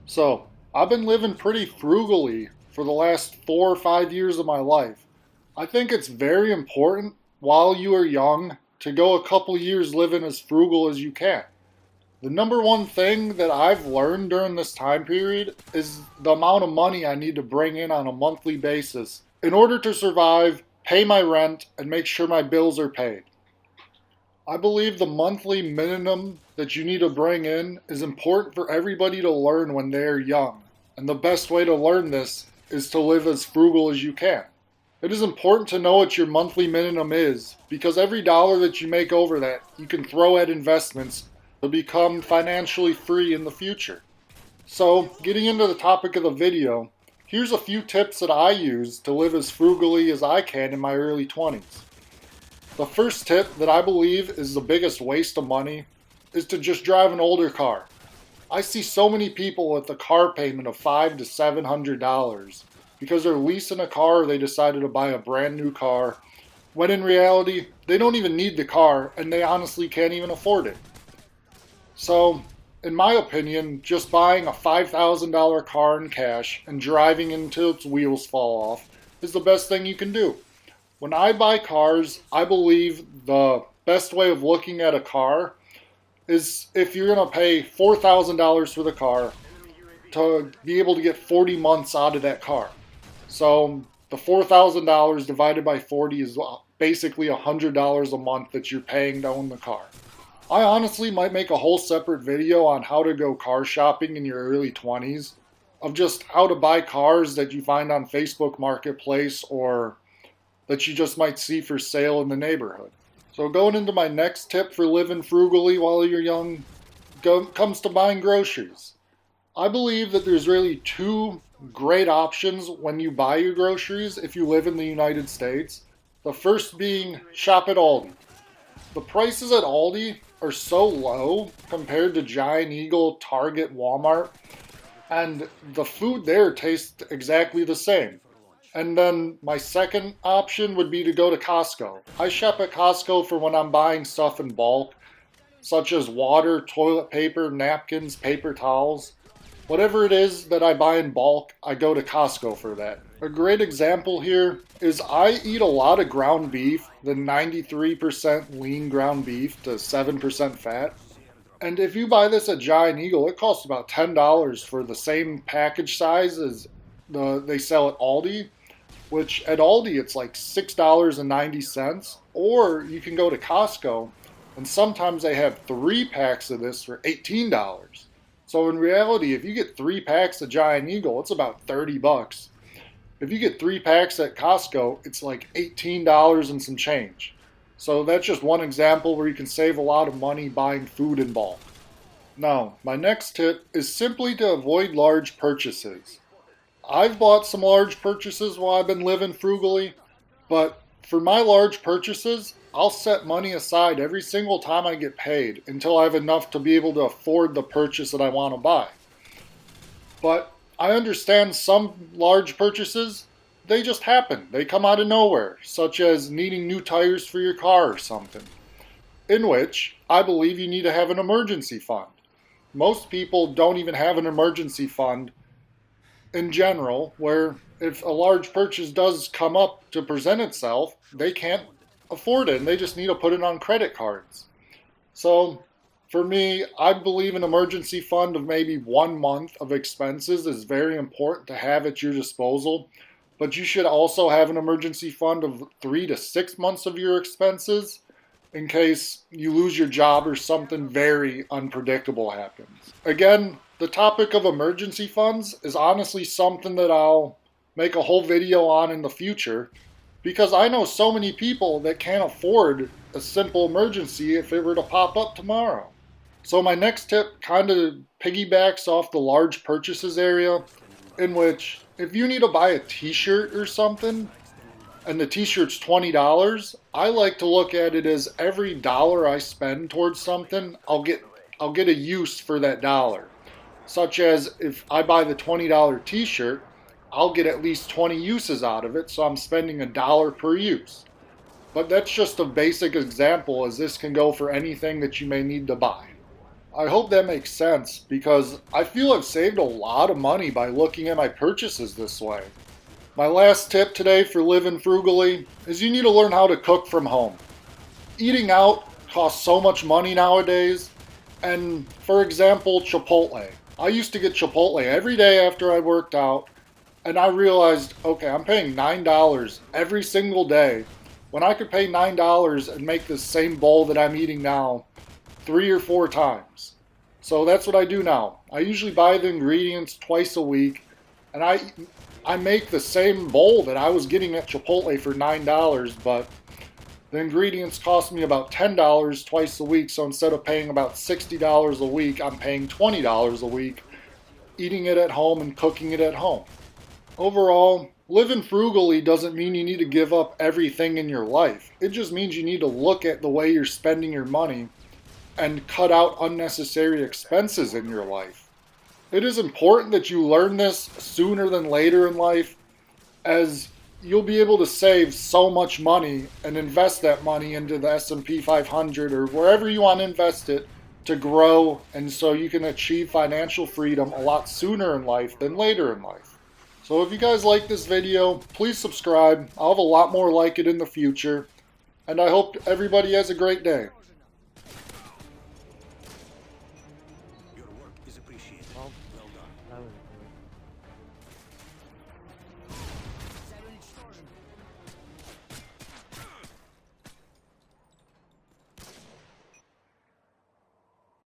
So, I've been living pretty frugally for the last 4 or 5 years of my life. I think it's very important while you are young to go a couple years living as frugal as you can. The number one thing that I've learned during this time period is the amount of money I need to bring in on a monthly basis in order to survive, pay my rent, and make sure my bills are paid. I believe the monthly minimum that you need to bring in is important for everybody to learn when they're young. And the best way to learn this is to live as frugal as you can. It is important to know what your monthly minimum is because every dollar that you make over that, you can throw at investments to become financially free in the future. So, getting into the topic of the video, here's a few tips that I use to live as frugally as I can in my early 20s. The first tip that I believe is the biggest waste of money is to just drive an older car. I see so many people with a car payment of $500 to $700 because they're leasing a car or they decided to buy a brand new car, when in reality, they don't even need the car and they honestly can't even afford it. So, in my opinion, just buying a $5,000 car in cash and driving until its wheels fall off is the best thing you can do. When I buy cars, I believe the best way of looking at a car is if you're going to pay $4,000 for the car to be able to get 40 months out of that car. So the $4,000 divided by 40 is basically $100 a month that you're paying to own the car. I honestly might make a whole separate video on how to go car shopping in your early 20s, of just how to buy cars that you find on Facebook Marketplace or that you just might see for sale in the neighborhood. So going into my next tip for living frugally while you're young comes to buying groceries. I believe that there's really two great options when you buy your groceries if you live in the United States. The first being shop at Aldi. The prices at Aldi are so low compared to Giant Eagle, Target, Walmart, and the food there tastes exactly the same. And then my second option would be to go to Costco. I shop at Costco for when I'm buying stuff in bulk, such as water, toilet paper, napkins, paper towels. Whatever it is that I buy in bulk, I go to Costco for that. A great example here is I eat a lot of ground beef, the 93% lean ground beef to 7% fat. And if you buy this at Giant Eagle, it costs about $10 for the same package size as they sell at Aldi, which at Aldi it's like $6.90. Or you can go to Costco, and sometimes they have 3 packs of this for $18. So in reality, if you get 3 packs of Giant Eagle, it's about $30. If you get 3 packs at Costco, it's like $18 and some change. So that's just one example where you can save a lot of money buying food in bulk. Now, my next tip is simply to avoid large purchases. I've bought some large purchases while I've been living frugally, but for my large purchases, I'll set money aside every single time I get paid until I have enough to be able to afford the purchase that I want to buy. But I understand some large purchases, they just happen. They come out of nowhere, such as needing new tires for your car or something, in which I believe you need to have an emergency fund. Most people don't even have an emergency fund in general, where if a large purchase does come up to present itself, they can't afford it and they just need to put it on credit cards. So for me, I believe an emergency fund of maybe 1 month of expenses is very important to have at your disposal, but you should also have an emergency fund of 3 to 6 months of your expenses in case you lose your job or something very unpredictable happens. Again, the topic of emergency funds is honestly something that I'll make a whole video on in the future, because I know so many people that can't afford a simple emergency if it were to pop up tomorrow. So my next tip kind of piggybacks off the large purchases area, in which if you need to buy a t-shirt or something, and the t-shirt's $20, I like to look at it as every dollar I spend towards something, I'll get a use for that dollar. Such as if I buy the $20 t-shirt, I'll get at least 20 uses out of it, so I'm spending $1 per use. But that's just a basic example, as this can go for anything that you may need to buy. I hope that makes sense because I feel I've saved a lot of money by looking at my purchases this way. My last tip today for living frugally is you need to learn how to cook from home. Eating out costs so much money nowadays, and for example, Chipotle. I used to get Chipotle every day after I worked out, and I realized, okay, I'm paying $9 every single day when I could pay $9 and make the same bowl that I'm eating now 3 or 4 times. So that's what I do now. I usually buy the ingredients twice a week, and I make the same bowl that I was getting at Chipotle for $9, but the ingredients cost me about $10 twice a week, so instead of paying about $60 a week, I'm paying $20 a week, eating it at home and cooking it at home. Overall, living frugally doesn't mean you need to give up everything in your life. It just means you need to look at the way you're spending your money and cut out unnecessary expenses in your life. It is important that you learn this sooner than later in life, as you'll be able to save so much money and invest that money into the S&P 500 or wherever you want to invest it to grow, and so you can achieve financial freedom a lot sooner in life than later in life. So if you guys like this video, please subscribe. I'll have a lot more like it in the future, and I hope everybody has a great day.